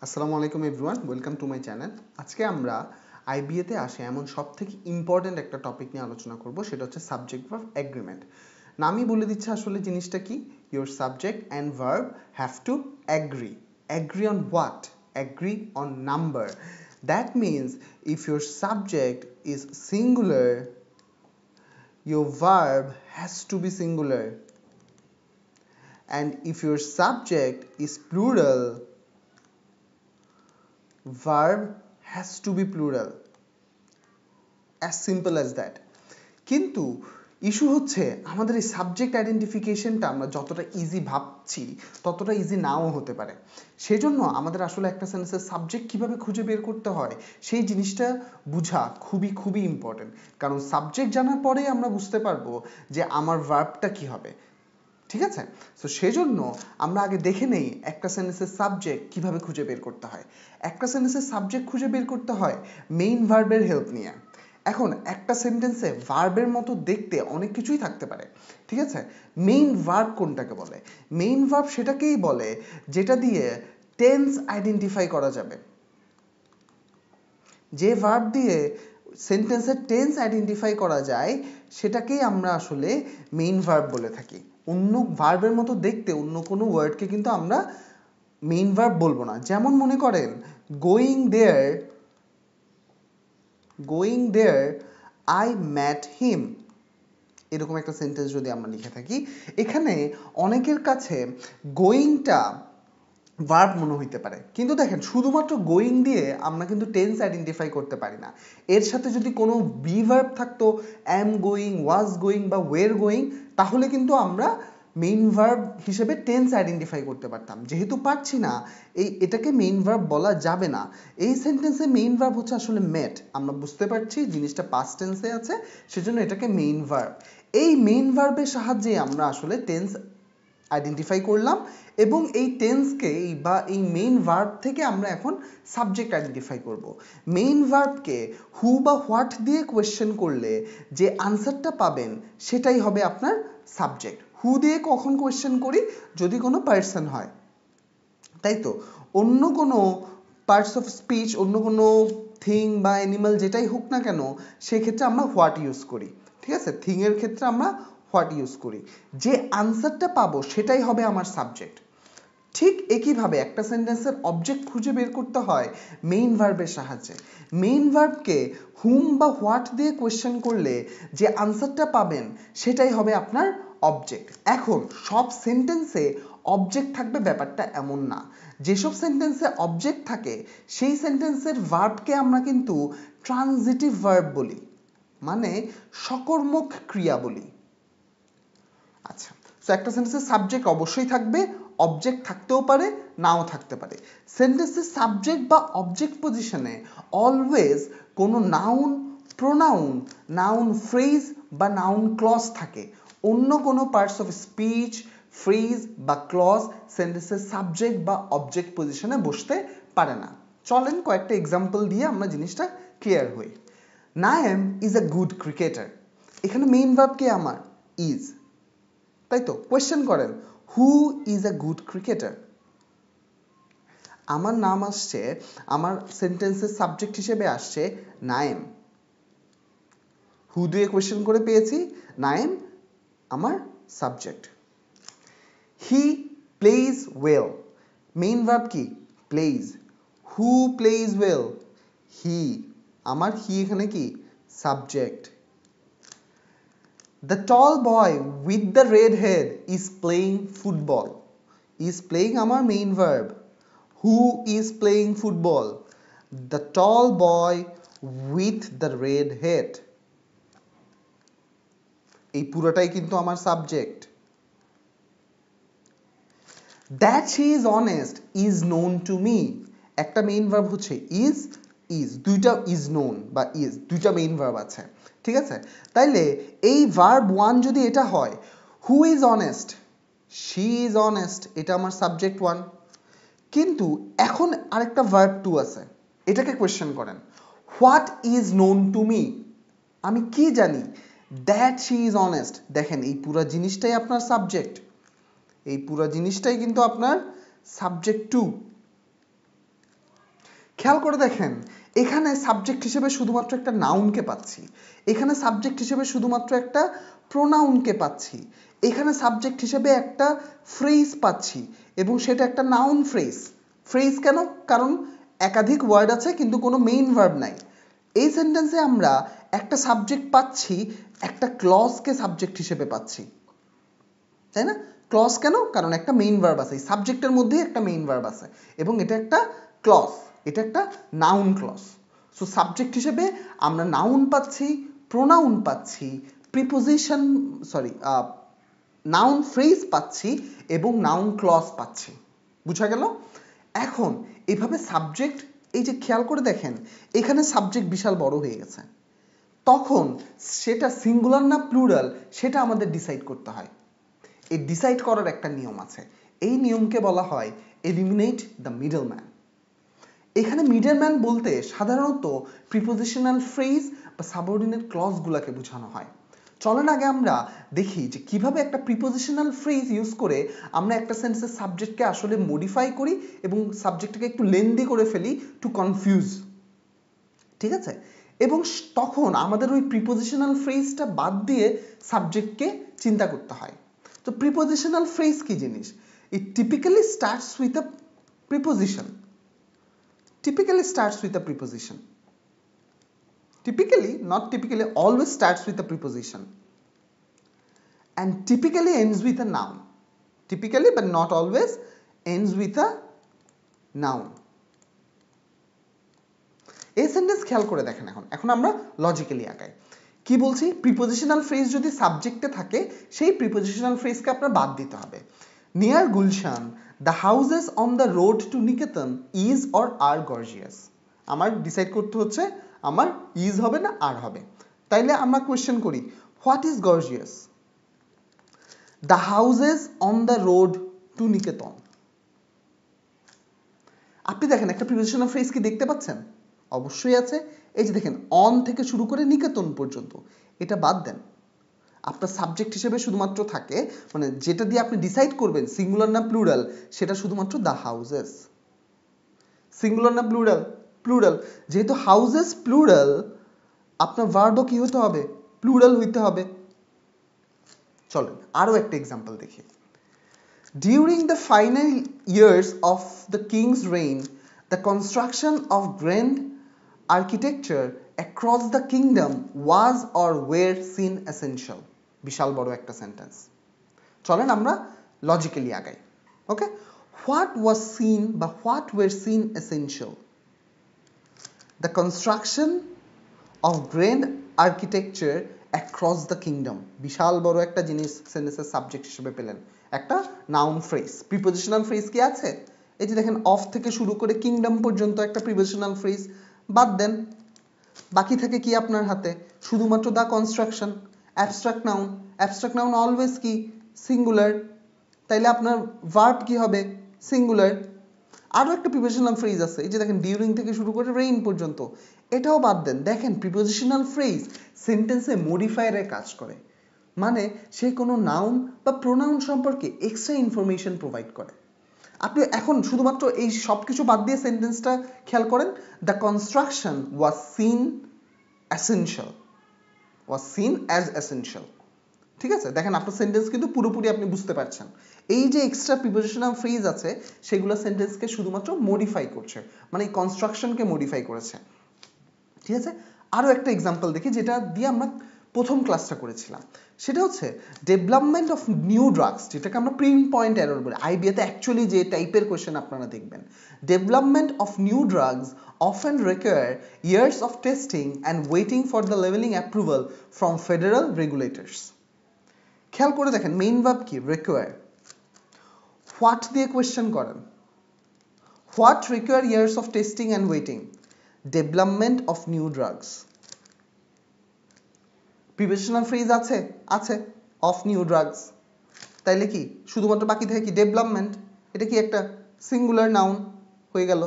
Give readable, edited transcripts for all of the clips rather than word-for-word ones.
আসসালামু আলাইকুম everyone, welcome to my channel. আজকে আমরা আইবিএতে আসে এমন সবথেকে ইম্পর্ট্যান্ট একটা টপিক নিয়ে আলোচনা করব, সেটা হচ্ছে সাবজেক্ট ভার্ব এগ্রিমেন্ট। নামই বলে দিচ্ছে আসলে জিনিসটা কি। Your subject and verb have to agree. Agree on what? Agree on number. That means if your subject is singular, your verb has to be singular, and if your subject is plural, verb has to be plural, as simple as that. কিন্তু issue হচ্ছে আমাদের এই subject আইডেন্টিফিকেশনটা আমরা যতটা easy ভাবছি ততটা easy নাও হতে পারে। সেজন্য আমাদের আসলে একটা সেন্টেন্সের সাবজেক্ট কিভাবে খুঁজে বের করতে হয় সেই জিনিসটা বোঝা খুবই খুবই ইম্পর্টেন্ট। কারণ সাবজেক্ট জানার পরেই আমরা বুঝতে পারবো যে আমার ভার্বটা কি হবে। ঠিক আছে? সো সেজন্য আমরা আগে দেখে নেই একটা সেন্টেন্সের সাবজেক্ট কিভাবে খুঁজে বের করতে হয়। একটা সেন্টেন্সের সাবজেক্ট খুঁজে বের করতে হয় মেইন ভার্বের হেল্প নিয়ে। এখন একটা সেন্টেন্সে ভার্বের মতো দেখতে অনেক কিছুই থাকতে পারে। ঠিক আছে? মেইন ভার্ব কোনটাকে বলে? মেইন ভার্ব সেটাকেই বলে যেটা দিয়ে টেন্স আইডেন্টিফাই করা যাবে। যে ভার্ব দিয়ে সেন্টেন্সের টেন্স আইডেন্টিফাই করা যায় সেটাকেই আমরা আসলে মেইন ভার্ব বলে থাকি। অন্য ভার্বের মতো দেখতে অন্য কোনো ওয়ার্ডকে কিন্তু আমরা মেইন ভার্ব বলবো না। যেমন মনে করেন going there I met him, এরকম একটা সেন্টেন্স যদি আমরা লিখে থাকি, এখানে অনেকের কাছে গোয়িংটা ভার্ব মনে হইতে পারে, কিন্তু দেখেন শুধুমাত্র গোয়িং দিয়ে আমরা কিন্তু টেন্স আইডেন্টিফাই করতে পারি না। এর সাথে যদি কোনো বি ভার্ব থাকতো, অ্যাম গোয়িং, ওয়াজ গোয়িং বা ওয়ের গোয়িং, তাহলে কিন্তু আমরা মেইন ভার্ব হিসেবে টেন্স আইডেন্টিফাই করতে পারতাম। যেহেতু পারছি না, এটাকে মেইন ভার্ব বলা যাবে না। এই সেন্টেন্সে মেইন ভার্ব হচ্ছে আসলে মেট। আমরা বুঝতে পারছি জিনিসটা পাস্ট টেন্সে আছে, সেজন্য এটাকে মেইন ভার্ব। এই মেইন ভার্বের সাহায্যে আমরা আসলে টেন্স আইডেন্টিফাই করলাম এবং এই টেন্সকে বা এই মেইন ভার্ব থেকে আমরা এখন সাবজেক্ট আইডেন্টিফাই করব। মেইন ভার্বকে হু বা হোয়াট দিয়ে কোয়েশ্চেন করলে যে আনসারটা পাবেন সেটাই হবে আপনার সাবজেক্ট। হু দিয়ে কখন কোয়েশ্চেন করি? যদি কোনো পার্সন হয়, তাই তো। অন্য কোনো পার্টস অফ স্পিচ, অন্য কোনো থিং বা অ্যানিমাল যেটাই হোক না কেন, সেক্ষেত্রে আমরা হোয়াট ইউজ করি। ঠিক আছে? থিংয়ের ক্ষেত্রে আমরা হোয়াট ইউজ করি। যে আনসারটা পাবো সেটাই হবে আমার সাবজেক্ট। ঠিক একইভাবে একটা সেন্টেন্সের অবজেক্ট খুঁজে বের করতে হয় মেইন ভার্বের সাহায্যে। মেইন ভার্বকে হুম বা হোয়াট দিয়ে কোয়েশ্চেন করলে যে আনসারটা পাবেন সেটাই হবে আপনার অবজেক্ট। এখন সব সেন্টেন্সে অবজেক্ট থাকবে ব্যাপারটা এমন না। যেসব সেন্টেন্সে অবজেক্ট থাকে সেই সেন্টেন্সের ভার্বকে আমরা কিন্তু ট্রানজিটিভ ভার্ব বলি, মানে সকর্মক ক্রিয়া বলি। আচ্ছা, তো একটা সেন্টেন্সের সাবজেক্ট অবশ্যই থাকবে, অবজেক্ট থাকতেও পারে, নাও থাকতে পারে। সেন্টেন্সের সাবজেক্ট বা অবজেক্ট পজিশনে অলওয়েজ কোনো নাউন, প্রোনাউন, নাউন ফ্রেজ বা নাউন ক্লজ থাকে। অন্য কোনো পার্টস অফ স্পিচ, ফ্রেজ বা ক্লজ সেন্টেন্সের সাবজেক্ট বা অবজেক্ট পজিশনে বসতে পারে না। চলেন কয়েকটা এক্সাম্পল দিয়ে আমরা জিনিসটা ক্লিয়ার হই। NAEM is a good cricketer. এখানে মেইন ভার্ব কে আমার? ইজ, তাই তো। কোয়েশ্চেন করেন who is a good cricketer. আমার নাম আসছে, আমার সেন্টেন্সের সাবজেক্ট হিসেবে আসছে নায়েম। হু দিয়ে কোয়েশ্চেন করে পেয়েছি, নায়েম আমার সাবজেক্ট। হি প্লেইজ ওয়েল, মেইন ভার্ব কি? প্লেইজ। হু প্লেইজ ওয়েল? হি। আমার হি এখানে কি? Subject. The tall boy with the red head is playing football. Is playing আমার main verb. Who is playing football? The tall boy with the red head. এই পুরোটাই কিন্তু আমার subject. That she is honest is known to me. একটা main verb হচ্ছে is দুইটা is known বা is দুইটা মেইন ভার্ব আছে। ঠিক আছে? তাইলে এই ভার্ব 1 যদি এটা হয়, who is honest? she is honest, এটা আমার সাবজেক্ট 1। কিন্তু এখন আরেকটা ভার্ব 2 আছে, এটাকে কোয়েশ্চেন করেন what is known to me? আমি কি জানি? That she is honest. দেখেন এই পুরো জিনিসটাই আপনার সাবজেক্ট, এই পুরো জিনিসটাই কিন্তু আপনার সাবজেক্ট 2। খেয়াল করে দেখেন এখানে সাবজেক্ট হিসেবে শুধুমাত্র একটা নাউনকে পাচ্ছি, এখানে সাবজেক্ট হিসেবে শুধুমাত্র একটা প্রোনাউনকে পাচ্ছি, এখানে সাবজেক্ট হিসেবে একটা ফ্রেজ পাচ্ছি এবং সেটা একটা নাউন ফ্রেজ। ফ্রেজ কেন? কারণ একাধিক ওয়ার্ড আছে কিন্তু কোনো মেইন ভার্ব নাই। এই সেন্টেন্সে আমরা একটা সাবজেক্ট পাচ্ছি, একটা ক্লজকে সাবজেক্ট হিসেবে পাচ্ছি, তাই না? ক্লজ কেন? কারণ একটা মেইন ভার্ব আছে, সাবজেক্টের মধ্যে একটা মেইন ভার্ব আছে এবং এটা একটা ক্লজ, এটা একটা নাউন ক্লজ। সো সাবজেক্ট হিসেবে আমরা নাউন পাচ্ছি, প্রোনাউন পাচ্ছি, প্রিপোজিশন নাউন ফ্রেজ পাচ্ছি এবং নাউন ক্লজ পাচ্ছি। বুঝা গেল? এখন এভাবে সাবজেক্ট, এই যে খেয়াল করে দেখেন এখানে সাবজেক্ট বিশাল বড় হয়ে গেছে, তখন সেটা সিঙ্গুলার না প্লুরাল সেটা আমাদের ডিসাইড করতে হয়। এই ডিসাইড করার একটা নিয়ম আছে, এই নিয়মকে বলা হয় এলিমিনেট দ্য মিডল ম্যান। এখানে মিডল ম্যান বলতে সাধারণত প্রিপোজিশনাল ফ্রেজ বা সাবঅর্ডিনেট ক্লজগুলোকে বোঝানো হয়। চলেন আগে আমরা দেখি যে কিভাবে একটা প্রিপোজিশনাল ফ্রেজ ইউজ করে আমরা একটা সেন্টেন্সের সাবজেক্টকে আসলে মডিফাই করি এবং সাবজেক্টটাকে একটু লেন্দি করে ফেলি টু কনফিউজ। ঠিক আছে? এবং তখন আমাদের ওই প্রিপোজিশনাল ফ্রেজটা বাদ দিয়ে সাবজেক্টকে চিন্তা করতে হয়। তো প্রিপোজিশনাল ফ্রেজ কি জিনিস? It typically starts with a preposition. Typically starts with a preposition. Typically, not typically, always starts with a preposition. And typically ends with a noun. Typically, but not always, ends with a noun. এই sentence খেয়াল করে দেখেন, এখন আমরা logically আগাই। কি বলছি? Prepositional phrase যদি সাবজেক্টে থাকে সেই প্রিপোজিশনাল ফ্রেজকে আপনার বাদ দিতে হবে। Near Gulshan the houses on the road to Niketan is or are gorgeous. আমার ডিসাইড করতে হচ্ছে আমার ইজ হবে না আর হবে। তাইলে আমরা কোয়েশ্চেন করি, what is gorgeous? The houses on the road to Niketan. আপনি দেখেন একটা প্রিপোজিশনাল ফ্রেজ কি দেখতে পাচ্ছেন? অবশ্যই আছে। এই যে দেখেন অন থেকে শুরু করে নিকেতন পর্যন্ত, এটা বাদ দেন। আপনার সাবজেক্ট হিসেবে শুধুমাত্র থাকে, মানে যেটা দিয়ে আপনি ডিসাইড করবেন সিঙ্গুলার না প্লুরাল, সেটা শুধুমাত্র দ্য হাউসেস। সিঙ্গুলার না প্লুরাল? প্লুরাল। যেহেতু হাউসেস প্লুরাল, আপনার ভার্বও কি হতে হবে? প্লুরাল হইতে হবে। চলেন আরো একটা এক্সাম্পল দেখি। During the final years of the king's reign the construction of grand architecture across the kingdom was or were seen essential. বিশাল বড় একটা সেন্টেন্স। চলেন আমরা লজিক্যালি আগাই। ওকে, হোয়াট ওয়াজ সিন বা what were seen essential? The construction of grand architecture across the kingdom. বিশাল বড় একটা জিনিস সেন্টেন্সের সাবজেক্ট হিসেবে পেলেন, একটা নাউন ফ্রেজ। প্রিপোজিশনাল ফ্রেজ কি আছে? এই যে দেখেন অফ থেকে শুরু করে কিংডম পর্যন্ত একটা প্রিপোজিশনাল ফ্রেজ, বাদ দেন। বাকি থাকে কি আপনার হাতে? শুধুমাত্র the construction. Abstract noun, abstract noun always কি? সিঙ্গুলার। তাইলে আপনার ভার্ব কি হবে? সিঙ্গুলার। আরো একটা প্রিপোজিশনাল ফ্রেজ আছে, এই যে দেখেন ডিউরিং থেকে শুরু করে রেইন পর্যন্ত, এটাও বাদ দেন। দেখেন প্রিপোজিশনাল ফ্রেজ সেন্টেন্সে মডিফায়ারের কাজ করে, মানে সে কোনো নাউন বা প্রোনাউন সম্পর্কে এক্সট্রা ইনফরমেশন প্রোভাইড করে। আপনি এখন শুধুমাত্র এই সব কিছু বাদ দিয়ে সেন্টেন্সটা খেয়াল করেন, the construction was seen essential, was seen as essential. ঠিক আছে? দেখেন আপনার সেন্টেন্স কিন্তু পুরোপুরি আপনি বুঝতে পারছেন। এই যে এক্সট্রা প্রিপোজিশনাল ফ্রেজ আছে সেগুলো সেন্টেন্সকে শুধুমাত্র মডিফাই করছে, মানে এই কনস্ট্রাকশনকে মডিফাই করেছে। ঠিক আছে? আরো একটা এক্সাম্পল দেখি যেটা দিয়ে আমরা প্রথম ক্লাসটা করেছিলাম, সেটা হচ্ছে ডেভেলপমেন্ট অফ নিউ ড্রাগস, যেটাকে আমরা পিন পয়েন্ট এরর বলি। আইবিএতে অ্যাকচুয়ালি যে টাইপের কোয়েশ্চেন আপনারা দেখবেন, development of new drugs often require years of testing and waiting for the leveling approval from federal regulators. খেয়াল করে দেখেন মেইন ভার্ব কি? require। হোয়াট দিয়ে কোয়েশ্চেন করেন, what require years of testing and waiting? Development of new drugs. Prepositional phrase আছে? আছে, of new drugs. তাইলে কি শুধুমাত্র বাকি থাকে কি? ডেভেলপমেন্ট। এটা কি একটা সিঙ্গুলার নাউন হয়ে গেল।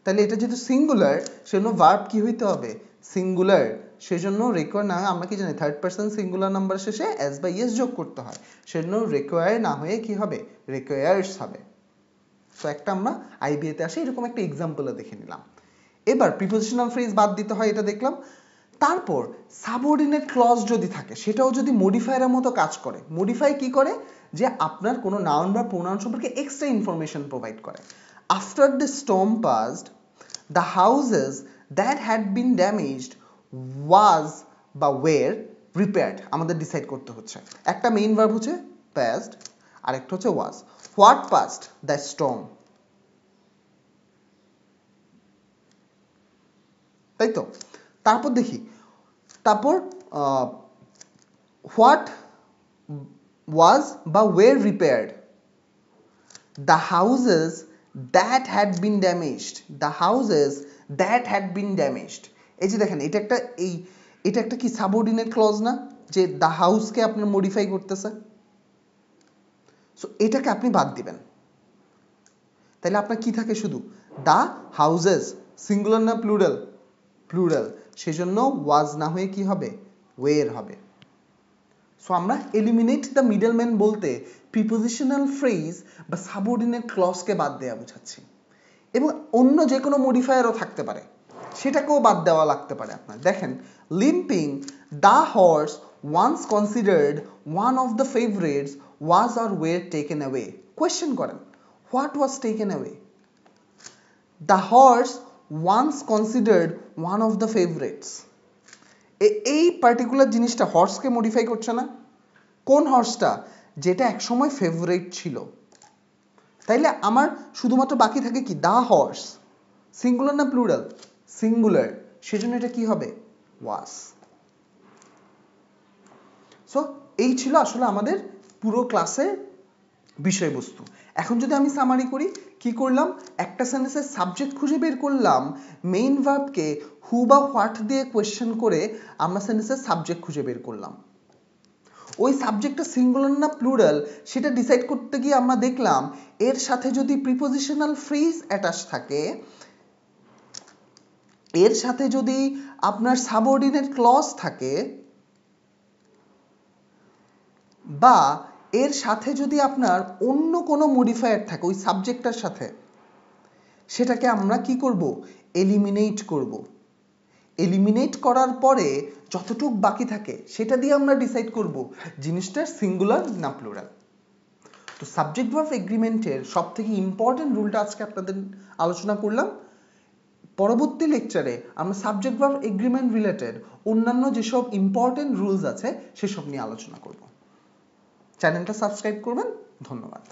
তাহলে এটা যেহেতু সিঙ্গুলার সেজন্য ভার্ব কি হইতে হবে? সিঙ্গুলার। সেজন্য রিকোয়ার না হয়, আমরা কি জানি থার্ড পারসন সিঙ্গুলার নাম্বার শেষে এস বা ইয়েস যোগ করতে হয়, সেজন্য রিকোয়ার না হয়ে কি হবে? রিকোয়ার্স হবে। তো একটা আমরা আইবিএতে আসে এরকম একটা এক্সাম্পলও দেখে নিলাম। এবার প্রিপোজিশনাল ফ্রেজ বাদ দিতে হয়, এটা দেখলাম। তারপর সাবঅর্ডিনেট ক্লজ যদি থাকে, সেটাও যদি মডিফায়ারের মতো কাজ করে। মডিফাই কি করে, যে আপনার কোনো নাউন বা প্রোনাউন সম্পর্কে এক্সট্রা ইনফরমেশন প্রোভাইড করে। After the storm passed, the houses that had been damaged was বা ওয়ের রিপেয়ার্ড। আমাদের ডিসাইড করতে হচ্ছে, একটা মেইন ভার্ব হচ্ছে পাস্ট, আর একটা হচ্ছে was. What passed? The storm, তাই তো? তারপর দেখি, তারপর হোয়াট ওয়াজ বা were repaired? The houses that had been damaged, the houses that had been damaged. এই যে দেখেন, এটা একটা কি সাবঅর্ডিনেট ক্লজ না, যে দ্য হাউসকে আপনার মডিফাই করতেছে। সো এটাকে আপনি বাদ দিবেন, তাহলে আপনার কি থাকে শুধু দ্য হাউসেস। সিঙ্গুলার না প্লুরাল? প্লুরাল, সেজন্য ওয়াজ না হয়ে কি হবে, ওয়ের হবে। সো আমরা এলিমিনেট দ্য মিডলম্যান বলতে প্রিপোজিশনাল ফ্রেজ বা সাবঅর্ডিনেট ক্লজকে বাদ দেওয়া বোঝাচ্ছি। এবং অন্য যে কোনো মডিফায়ারও থাকতে পারে, সেটাকেও বাদ দেওয়া লাগতে পারে আপনার। দেখেন, limping the horse once considered one of the favourites was or were taken away. Question করেন, what was taken away? The horse once considered one of the favourites. এই পার্টিকুলার জিনিসটা হর্সকে মডিফাই করছে না? কোন হর্সটা? যেটা একসময় ফেভারিট ছিল। তাইলে আমার শুধুমাত্র বাকি থাকে কি, দা হর্স। সিঙ্গুলার না প্লুরাল? সিঙ্গুলার, সেজন্য এটা কি হবে, ওয়াজ। সো এই ছিল আসলে আমাদের পুরো ক্লাসের বিষয়বস্তু। এখন যদি আমি সামারি করি, কি করলাম, একটা সেন্টেন্সের সাবজেক্ট খুঁজে বের করলাম, মেইন ভার্বকে হু বা হোয়াট দিয়ে কোয়েশ্চেন করে আমরা সেন্টেন্সের সাবজেক্ট খুঁজে বের করলাম। ওই সাবজেক্টটা সিঙ্গুলার না প্লুরাল সেটা ডিসাইড করতে গিয়ে আমরা দেখলাম এর সাথে যদি প্রিপোজিশনাল ফ্রেজ অ্যাটাচ থাকে, এর সাথে যদি আপনার সাবঅর্ডিনেট ক্লজ থাকে, বা এর সাথে যদি আপনার অন্য কোনো মডিফায়ার থাকে ওই সাবজেক্টটার সাথে, সেটাকে আমরা কি করব, এলিমিনেট করব। এলিমিনেট করার পরে যতটুক বাকি থাকে সেটা দিয়ে আমরা ডিসাইড করব জিনিসটার সিঙ্গুলার না প্লুরাল। তো সাবজেক্ট ভার্ব এগ্রিমেন্টের সব থেকে ইম্পর্টেন্ট রুলটা আজকে আপনাদের আলোচনা করলাম। পরবর্তী লেকচারে আমরা সাবজেক্ট ভার্ব এগ্রিমেন্ট রিলেটেড অন্যান্য যেসব ইম্পর্টেন্ট রুলস আছে সেসব নিয়ে আলোচনা করব। চ্যানেলটা সাবস্ক্রাইব করবেন। ধন্যবাদ।